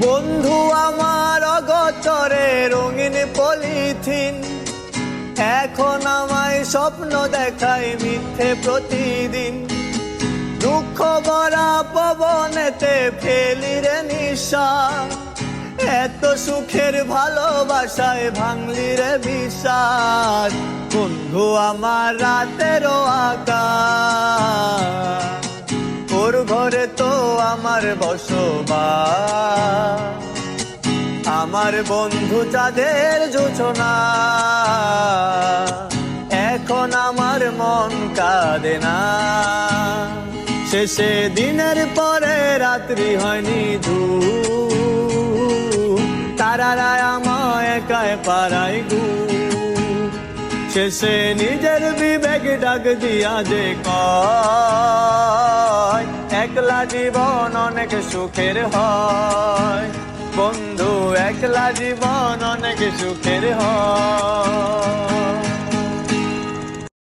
বন্ধু আমার অগোচরে রঙিন পলিথিন, এখন আমায় স্বপ্ন দেখায় মিথ্যে প্রতিদিন। দুঃখ ভরা পবনেতে ফেলি রে নিঃশ্বাস, এত সুখের ভালোবাসায় ভাঙলি রে বিশ্বাস। বন্ধু আমার রাতেরও আকাশ, ওর ঘরে তো আমার বসবাস। আমার বন্ধু চাঁদের জোছনা, এখন আমার মন কাঁদে না। শেষে দিনের পরে রাত্রি হয়নি দূর, তারারা আমায় একায় পাড়ায় ঘুম। শেষে নিজের বিবেক ডাক দিয়া যে কয়, একলা জীবন অনেক সুখের হয়। বন্ধু একলা জীবন অনেক সুখের হয়।